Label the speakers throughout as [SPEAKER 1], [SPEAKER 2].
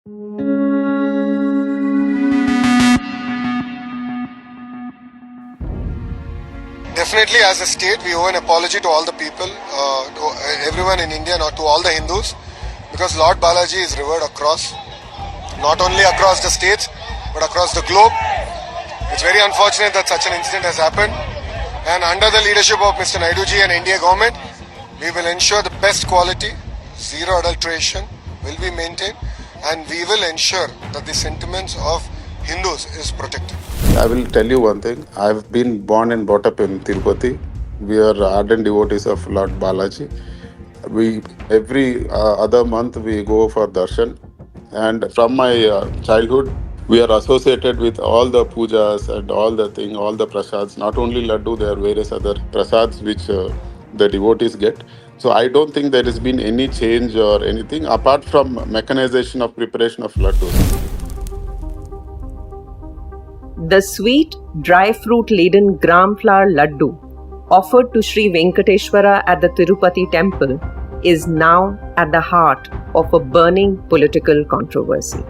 [SPEAKER 1] Definitely, as a state, we owe an apology to all the people, to everyone in India, not to all the Hindus, because Lord Balaji is revered across, not only across the states, but across the globe. It's very unfortunate that such an incident has happened. And under the leadership of Mr. Naidu ji and India government, we will ensure the best quality, zero adulteration will be maintained, and we will ensure that the sentiments of Hindus is protected.
[SPEAKER 2] I will tell you one thing. I've been born and brought up in Tirupati. We are ardent devotees of Lord Balaji. We every other month we go for darshan, and from my childhood we are associated with all the pujas and all the prasads. Not only laddu, there are various other prasads which the devotees get. So I don't think there has been any change or anything apart from mechanization of preparation of laddus.
[SPEAKER 3] The sweet, dry fruit-laden gram flour laddu offered to Sri Venkateshwara at the Tirupati temple is now at the heart of a burning political controversy.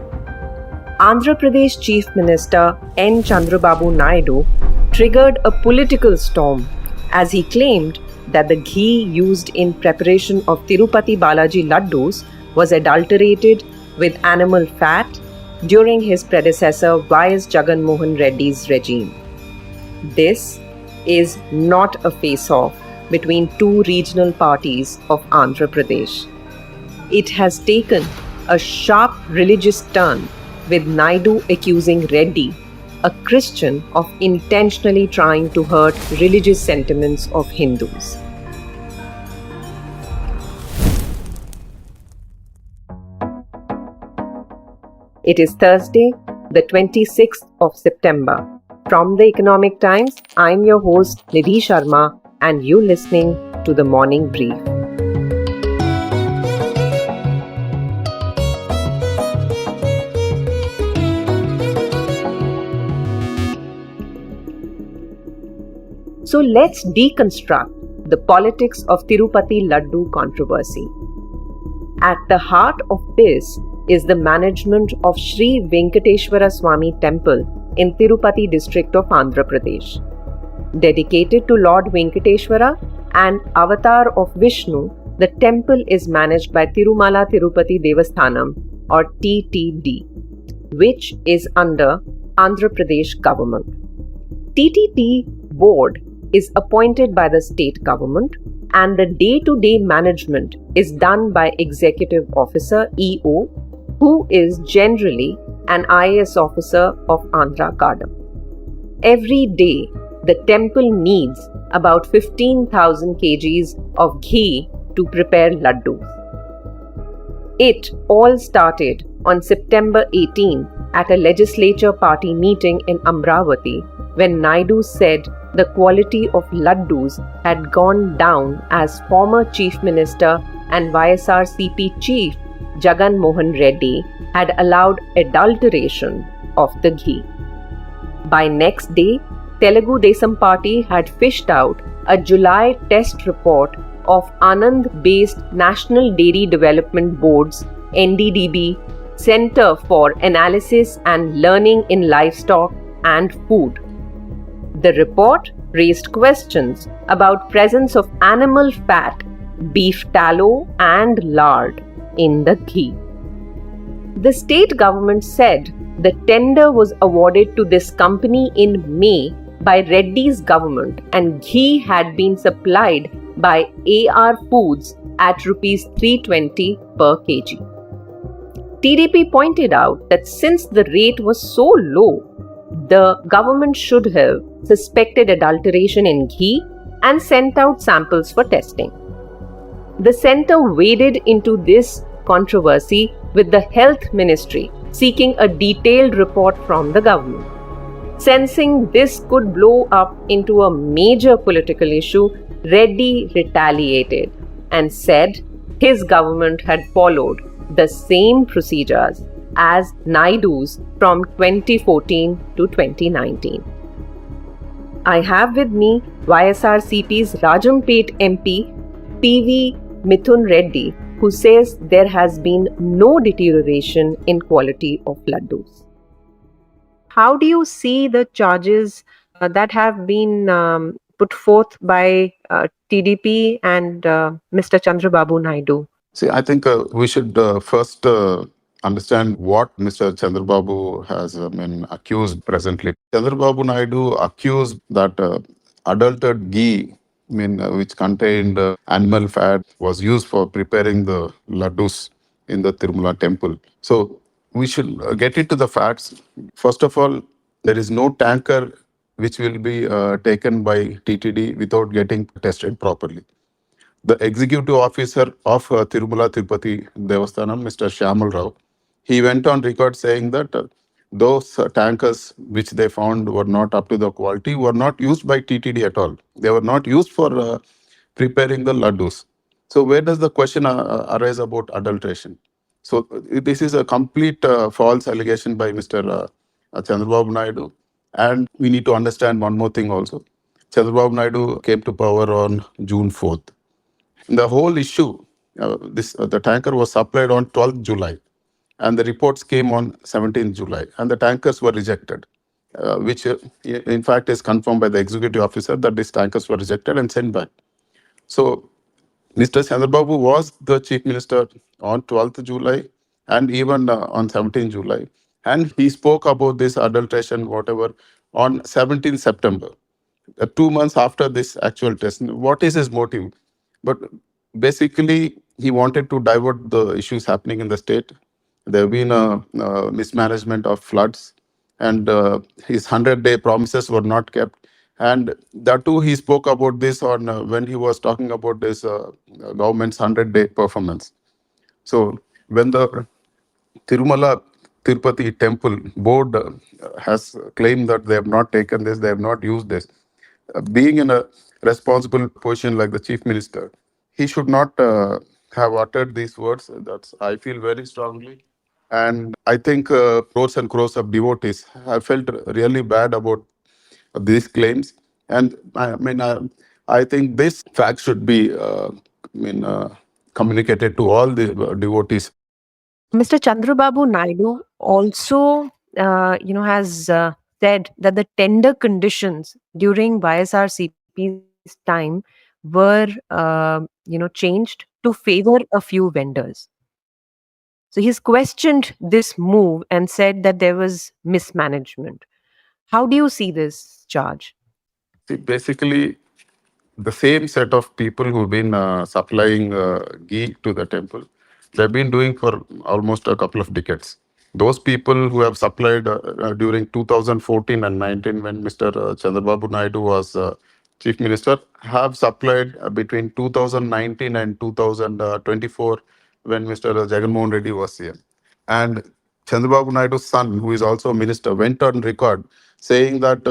[SPEAKER 3] Andhra Pradesh Chief Minister N. Chandrababu Naidu triggered a political storm as he claimed that the ghee used in preparation of Tirupati Balaji laddus was adulterated with animal fat during his predecessor Y.S. Jagan Mohan Reddy's regime. This is not a face-off between two regional parties of Andhra Pradesh. It has taken a sharp religious turn, with Naidu accusing Reddy, a Christian, of intentionally trying to hurt religious sentiments of Hindus. It is Thursday, the 26th of September. From the Economic Times, I'm your host Nidhi Sharma, and you're listening to the Morning Brief. So let's deconstruct the politics of Tirupati Laddu controversy. At the heart of this is the management of Sri Venkateshwara Swami Temple in Tirupati district of Andhra Pradesh. Dedicated to Lord Venkateshwara and avatar of Vishnu, the temple is managed by Tirumala Tirupati Devasthanam or TTD, which is under Andhra Pradesh government. TTD board is appointed by the state government, and the day-to-day management is done by Executive Officer EO, who is generally an IAS officer of Andhra Cadre. Every day, the temple needs about 15,000 kgs of ghee to prepare laddus. It all started on September 18 at a legislature party meeting in Amravati, when Naidu said the quality of laddus had gone down as former Chief Minister and YSRCP Chief Jagan Mohan Reddy had allowed adulteration of the ghee. By next day, Telugu Desam Party had fished out a July test report of Anand-based National Dairy Development Board's NDDB Center for Analysis and Learning in Livestock and Food. The report raised questions about presence of animal fat, beef tallow and lard in the ghee. The state government said the tender was awarded to this company in May by Reddy's government, and ghee had been supplied by AR Foods at Rs 320 per kg. TDP pointed out that since the rate was so low, the government should have suspected adulteration in ghee and sent out samples for testing. The centre waded into this controversy with the Health Ministry seeking a detailed report from the government. Sensing this could blow up into a major political issue, Reddy retaliated and said his government had followed the same procedures as Naidu's from 2014 to 2019. I have with me YSRCP's Rajampet MP PV Mithun Reddy, who says there has been no deterioration in quality of laddus. How do you see the charges that have been put forth by TDP and Mr. Chandrababu Naidu?
[SPEAKER 2] See, I think we should first understand what Mr. Chandrababu has been accused presently. Chandrababu Naidu accused that adulterated ghee, which contained animal fat, was used for preparing the laddus in the Tirumala temple. So we should get into the facts. First of all, there is no tanker which will be taken by TTD without getting tested properly. The executive officer of Tirumala Tirupati Devasthanam, Mr. Shyamal Rao, he went on record saying that those tankers which they found were not up to the quality were not used by TTD at all. They were not used for preparing the laddus. So where does the question arise about adulteration? So this is a complete false allegation by Mr. Chandrababu Naidu. And we need to understand one more thing also. Chandrababu Naidu came to power on June 4th. The whole issue, the tanker was supplied on 12th July, and the reports came on 17th July, and the tankers were rejected, which in fact is confirmed by the executive officer that these tankers were rejected and sent back. So Mr. Chandrababu was the chief minister on 12th July and even on 17th July, and he spoke about this adulteration, whatever, on 17th September. 2 months after this actual test. What is his motive? But basically, he wanted to divert the issues happening in the state. There have been a mismanagement of floods, and his 100-day promises were not kept. And that too, he spoke about this on when he was talking about this government's 100-day performance. So when the Tirumala Tirupati Temple Board has claimed that they have not taken this, they have not used this. Being in a responsible position like the chief minister, he should not have uttered these words. That's I feel very strongly, and I think crores and crores of devotees have felt really bad about these claims. And I think this fact should be communicated to all the devotees.
[SPEAKER 3] Mr. Chandrababu Naidu also, has said that the tender conditions during YSRCP's time were, changed to favor a few vendors. So he's questioned this move and said that there was mismanagement. How do you see this charge?
[SPEAKER 2] See, basically, the same set of people who've been supplying ghee to the temple, they've been doing for almost a couple of decades. Those people who have supplied during 2014 and 19, when Mr. Chandrababu Naidu was chief minister, have supplied between 2019 and 2024, when Mr. Jagannath Reddy was CM. And Chandrababu Naidu's son, who is also a minister, went on record saying that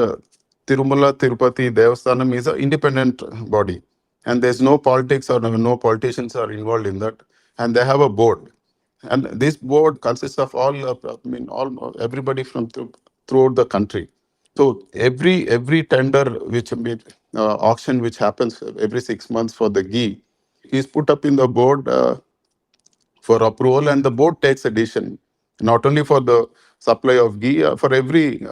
[SPEAKER 2] Tirumala Tirupati Devasthanam is an independent body, and there's no politics or no politicians are involved in that, and they have a board, and this board consists of all everybody from throughout the country. So every tender which auction which happens every 6 months for the ghee is put up in the board for approval, and the board takes a decision not only for the supply of ghee, for every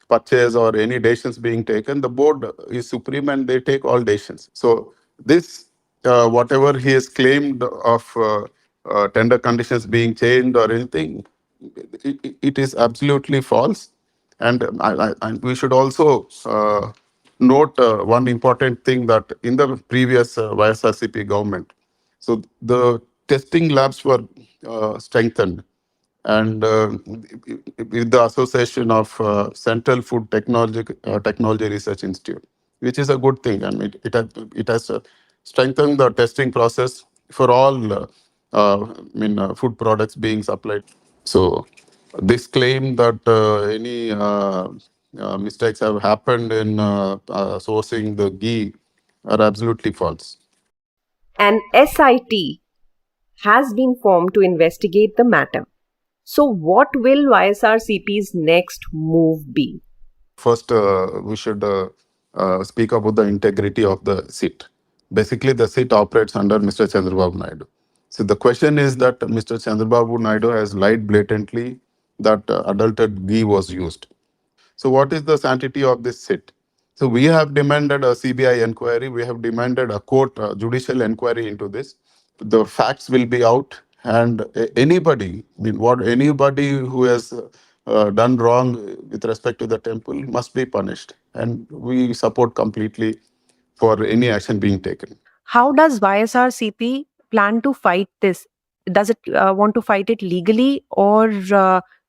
[SPEAKER 2] purchase or any decisions being taken. The board is supreme and they take all decisions. So this whatever he has claimed of tender conditions being changed or anything, it is absolutely false. And we should also note one important thing, that in the previous YSRCP government, so the testing labs were strengthened, and with the association of Central Food Technology Research Institute, which is a good thing. I mean, it has strengthened the testing process for all food products being supplied. So this claim that any mistakes have happened in sourcing the ghee are absolutely false.
[SPEAKER 3] An SIT has been formed to investigate the matter. So, what will YSRCP's next move be?
[SPEAKER 2] First, we should speak about the integrity of the SIT. Basically, the SIT operates under Mr. Chandrababu Naidu. So the question is that Mr. Chandrababu Naidu has lied blatantly that adulterated ghee was used. So what is the sanctity of this sit? So we have demanded a CBI inquiry. We have demanded a court judicial inquiry into this. The facts will be out, and anybody, anybody who has done wrong with respect to the temple must be punished, and we support completely for any action being taken.
[SPEAKER 3] How does YSRCP plan to fight this? Does it want to fight it legally or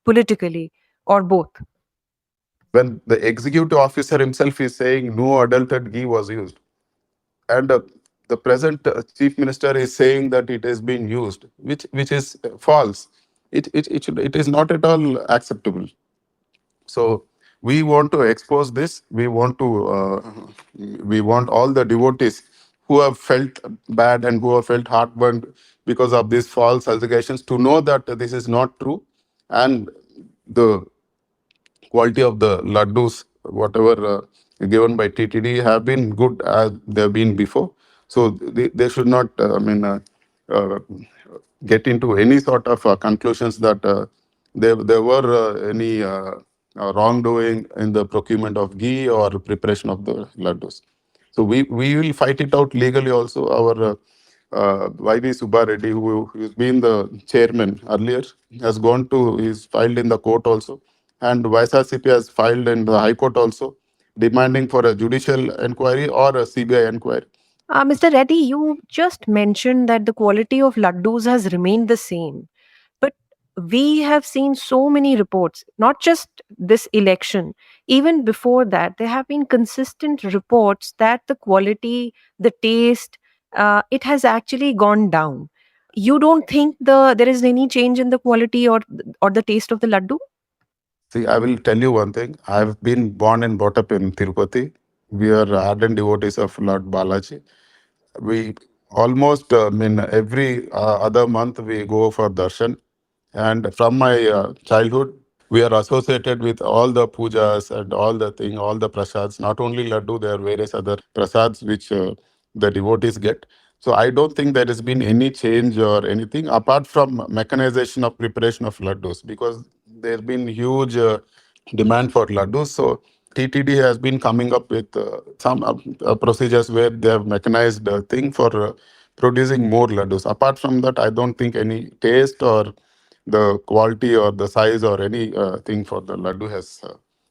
[SPEAKER 3] politically or both?
[SPEAKER 2] When the executive officer himself is saying no adulterated ghee was used, and the present chief minister is saying that it has been used, which is false. It is not at all acceptable. So we want to expose this. We want all the devotees who have felt bad and who have felt heartburned because of these false allegations to know that this is not true, and the quality of the laddus, whatever given by TTD, have been good as they've been before. So they should not, uh, get into any sort of conclusions that there were any wrongdoing in the procurement of ghee or preparation of the laddus. So we will fight it out legally also. Our YV Subba Reddy, who's been the chairman earlier, has he's filed in the court also. And YSRCP has filed in the High Court also, demanding for a judicial inquiry or a CBI inquiry.
[SPEAKER 3] Mr. Reddy, you just mentioned that the quality of laddus has remained the same. But we have seen so many reports, not just this election, even before that, there have been consistent reports that the quality, the taste, it has actually gone down. You don't think there is any change in the quality or the taste of the laddu?
[SPEAKER 2] See, I will tell you one thing. I've been born and brought up in Tirupati. We are ardent devotees of Lord Balaji. We almost, every other month we go for darshan. And from my childhood, we are associated with all the pujas and all the thing, all the prasads. Not only laddu, there are various other prasads which the devotees get. So I don't think there has been any change or anything apart from mechanization of preparation of laddus, because there's been huge demand for laddus. So TTD has been coming up with some procedures where they have mechanized thing for producing more laddus. Apart from that, I don't think any taste or the quality or the size or any thing for the laddu has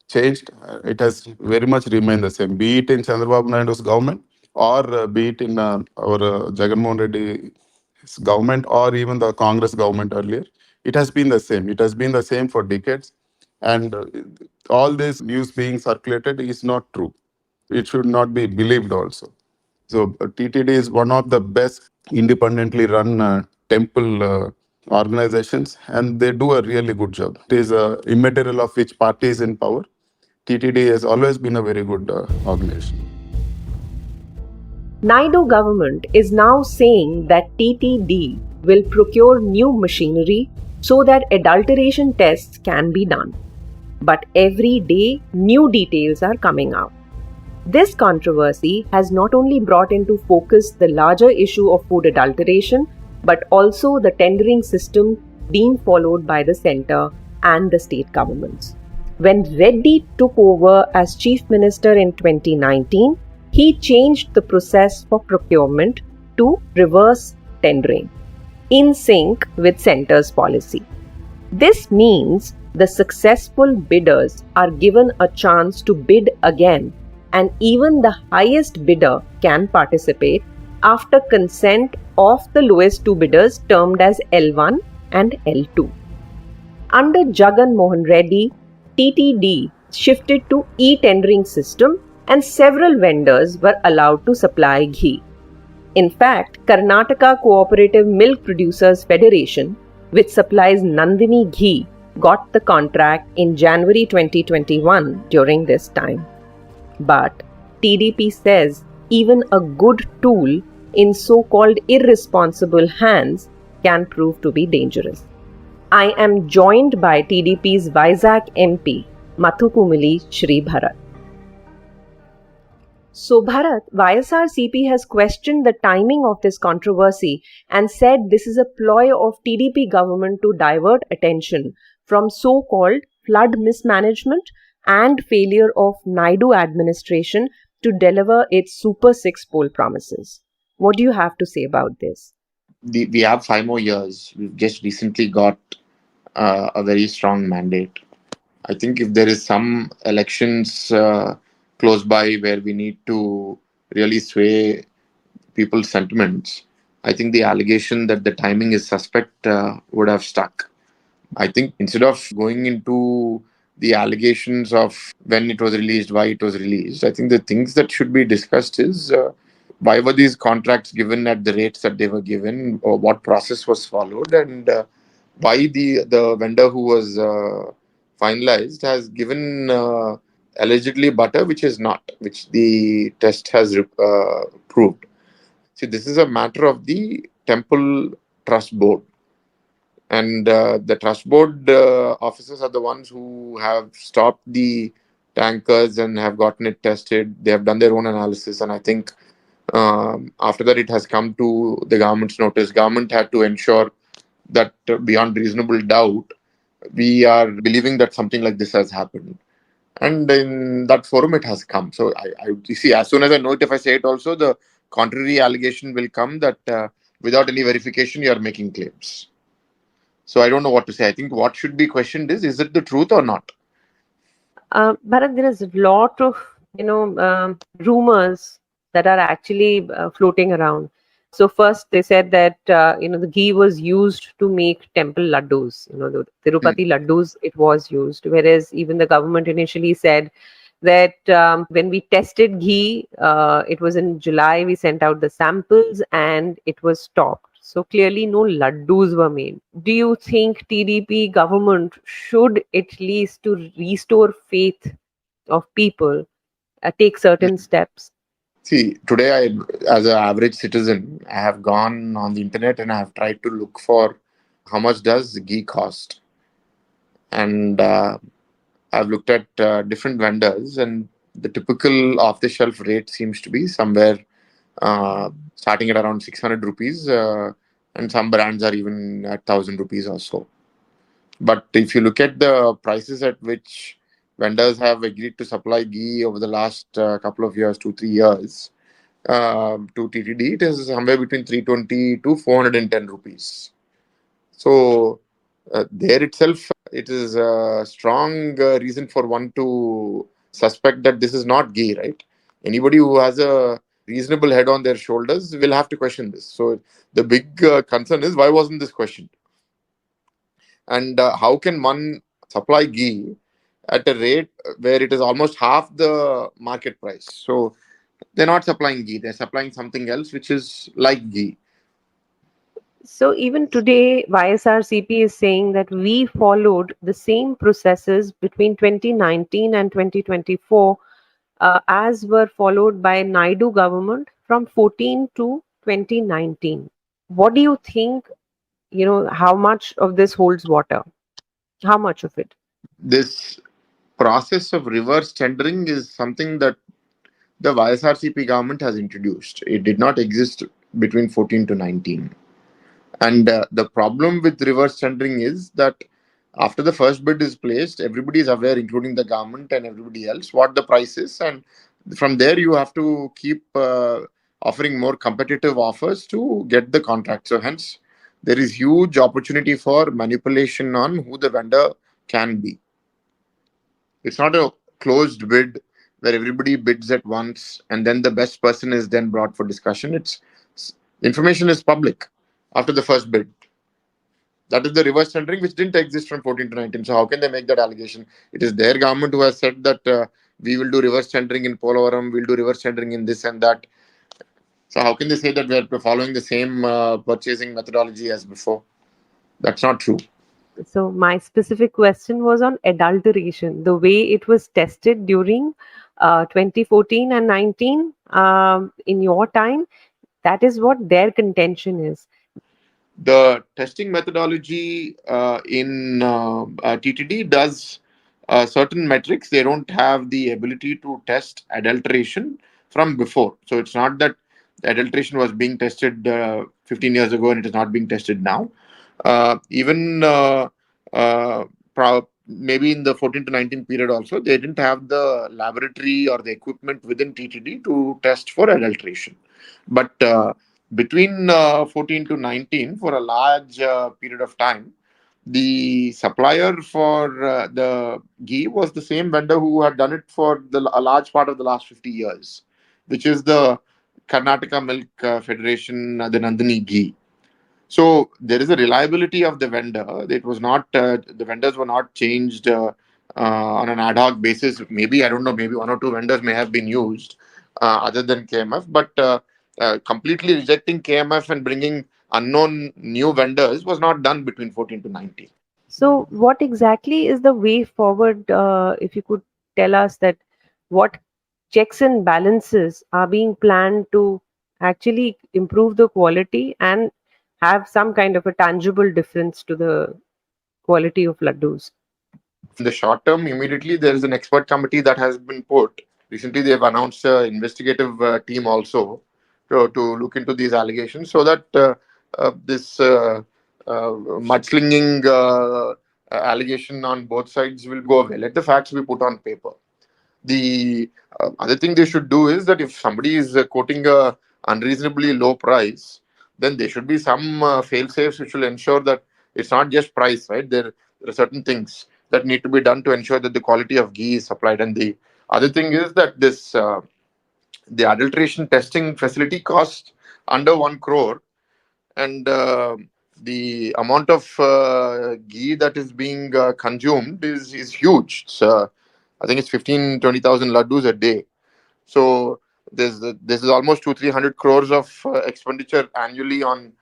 [SPEAKER 2] changed. It has very much remained the same, be it in Chandrababu Naidu's government or be it in our Jagannath Reddy's government or even the Congress government earlier. It has been the same. It has been the same for decades. And all this news being circulated is not true. It should not be believed also. So TTD is one of the best independently run temple organizations, and they do a really good job. It is immaterial of which party is in power. TTD has always been a very good organization.
[SPEAKER 3] Naidu government is now saying that TTD will procure new machinery so that adulteration tests can be done. But every day, new details are coming out. This controversy has not only brought into focus the larger issue of food adulteration, but also the tendering system being followed by the centre and the state governments. When Reddy took over as Chief Minister in 2019, he changed the process for procurement to reverse tendering, in sync with centre's policy. This means the successful bidders are given a chance to bid again, and even the highest bidder can participate after consent of the lowest two bidders, termed as L1 and L2. Under Jagan Mohan Reddy, TTD shifted to e-tendering system and several vendors were allowed to supply ghee. In fact, Karnataka Cooperative Milk Producers Federation, which supplies Nandini ghee, got the contract in January 2021 during this time. But TDP says even a good tool in so-called irresponsible hands can prove to be dangerous. I am joined by TDP's Vizag MP, Mathukumili Shri Bharat. So, Bharat, YSRCP has questioned the timing of this controversy and said this is a ploy of TDP government to divert attention from so-called flood mismanagement and failure of Naidu administration to deliver its Super 6 poll promises. What do you have to say about this?
[SPEAKER 4] We have 5 more years. We've just recently got a very strong mandate. I think if there is some elections close by where we need to really sway people's sentiments, I think the allegation that the timing is suspect would have stuck. I think instead of going into the allegations of when it was released, why it was released, I think the things that should be discussed is why were these contracts given at the rates that they were given, or what process was followed, and why the vendor who was finalized has given allegedly butter which is not, which the test has proved. See, this is a matter of the temple trust board, and the trust board officers are the ones who have stopped the tankers and have gotten it tested. They have done their own analysis, and I think after that it has come to the government's notice. Government had to ensure that beyond reasonable doubt we are believing that something like this has happened, and in that forum it has come. So I you see, as soon as I know it, if I say it also, the contrary allegation will come that without any verification you are making claims. So I don't know what to say. I think what should be questioned is it the truth or not?
[SPEAKER 3] Bharat, there is a lot of rumors that are actually floating around. So first they said that the ghee was used to make temple laddus. The
[SPEAKER 4] Hmm.
[SPEAKER 3] Tirupati laddus it was used, whereas even the government initially said that when we tested ghee, it was in July. We sent out the samples and it was stopped. So clearly, no laddus were made. Do you think TDP government should, at least to restore faith of people, take certain steps?
[SPEAKER 4] See, today as an average citizen, I have gone on the internet and I have tried to look for how much does ghee cost, and I've looked at different vendors, and the typical off-the-shelf rate seems to be somewhere starting at around 600 rupees, and some brands are even at 1,000 rupees or so. But if you look at the prices at which vendors have agreed to supply ghee over the last couple of years, 2 3 years, to TTD, it is somewhere between 320 to 410 rupees. So there itself, it is a strong reason for one to suspect that this is not ghee, right? Anybody who has a reasonable head on their shoulders will have to question this. So the big concern is, why wasn't this questioned? And how can one supply ghee at a rate where it is almost half the market price? So they're not supplying ghee, they're supplying something else which is like ghee.
[SPEAKER 3] So even today, YSRCP is saying that we followed the same processes between 2019 and 2024 as were followed by Naidu government from 14 to 2019. What do you think? How much of this holds water? How much of it?
[SPEAKER 4] This process of reverse tendering is something that the YSRCP government has introduced. It did not exist between 14 to 19. And the problem with reverse tendering is that after the first bid is placed, everybody is aware, including the government and everybody else, what the price is. And from there, you have to keep offering more competitive offers to get the contract. So, hence, there is huge opportunity for manipulation on who the vendor can be. It's not a closed bid where everybody bids at once and then the best person is then brought for discussion. It's information is public after the first bid. That is the reverse tendering, which didn't exist from 14 to 19. So how can they make that allegation? It is their government who has said that we will do reverse tendering in Polavaram, we'll do reverse tendering in this and that. So how can they say that we're following the same purchasing methodology as before? That's not true.
[SPEAKER 3] So my specific question was on adulteration, the way it was tested during 2014 and 19 in your time. That is what their contention is.
[SPEAKER 4] The testing methodology in TTD does certain metrics. They don't have the ability to test adulteration, from before. So it's not that adulteration was being tested 15 years ago and it is not being tested now. Even maybe in the 14 to 19 period also, they didn't have the laboratory or the equipment within TTD to test for adulteration. But between 14 to 19, for a large period of time, the supplier for the ghee was the same vendor who had done it for a large part of the last 50 years, which is the Karnataka Milk Federation, the Nandini ghee. So there is a reliability of the vendor. It was not the vendors were not changed on an ad hoc basis. Maybe I don't know. Maybe one or two vendors may have been used other than KMF, but completely rejecting KMF and bringing unknown new vendors was not done between 14 to 19.
[SPEAKER 3] So, what exactly is the way forward? If you could tell us that what checks and balances are being planned to actually improve the quality and have some kind of a tangible difference to the quality of laddus.
[SPEAKER 4] In the short term, immediately there is an expert committee that has been put. Recently, they have announced an investigative team also to look into these allegations so that this mudslinging allegation on both sides will go away. Let the facts be put on paper. The other thing they should do is that if somebody is quoting a unreasonably low price, then there should be some fail safes which will ensure that it's not just price, right? There are certain things that need to be done to ensure that the quality of ghee is supplied. And the other thing is that this the adulteration testing facility costs under 1 crore, and the amount of ghee that is being consumed is huge. I think it's 15,000-20,000 laddus a day. So this is almost 200-300 crores of expenditure annually on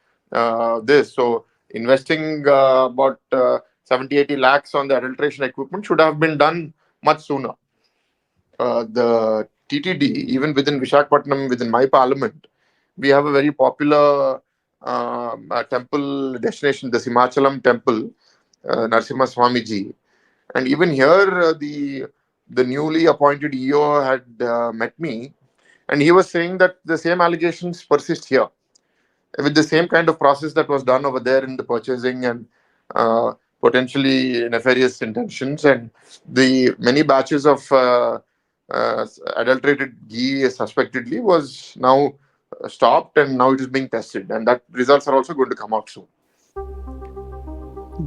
[SPEAKER 4] this. So investing about 70-80 lakhs on the adulteration equipment should have been done much sooner. The TTD, even within Vishakhapatnam, within my parliament, we have a very popular temple destination, the Simachalam temple, Narasimha Swamiji. And even here, the newly appointed EO had met me, and he was saying that the same allegations persist here with the same kind of process that was done over there in the purchasing and potentially nefarious intentions. And the many batches of adulterated ghee suspectedly was now stopped, and now it is being tested, and that results are also going to come out soon.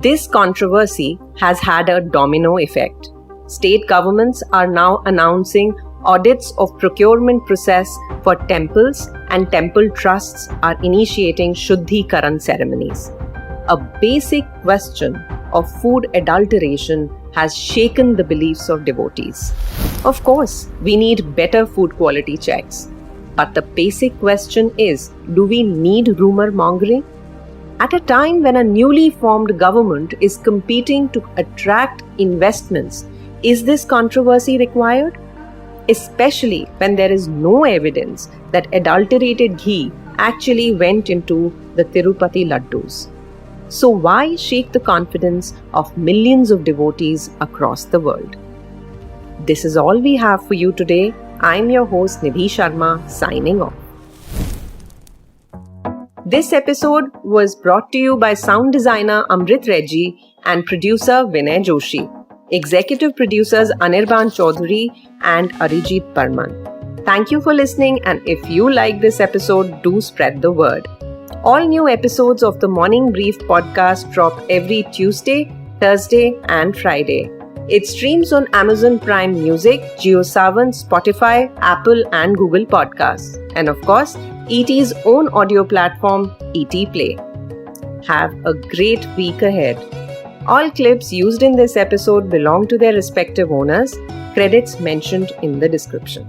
[SPEAKER 3] This controversy has had a domino effect. State governments are now announcing audits of procurement process for temples, and temple trusts are initiating Shuddhikaran ceremonies. A basic question of food adulteration has shaken the beliefs of devotees. Of course, we need better food quality checks. But the basic question is, do we need rumor mongering? At a time when a newly formed government is competing to attract investments, is this controversy required? Especially when there is no evidence that adulterated ghee actually went into the Tirupati laddus. So why shake the confidence of millions of devotees across the world? This is all we have for you today. I'm your host Nidhi Sharma, signing off. This episode was brought to you by sound designer Amrit Reddy and producer Vinay Joshi. Executive producers Anirban Chaudhary and Arijit Parman. Thank you for listening, and if you like this episode, do spread the word. All new episodes of the Morning Brief podcast drop every Tuesday, Thursday and Friday. It streams on Amazon Prime Music, JioSaavn, Spotify, Apple and Google Podcasts. And of course, ET's own audio platform, ET Play. Have a great week ahead. All clips used in this episode belong to their respective owners. Credits mentioned in the description.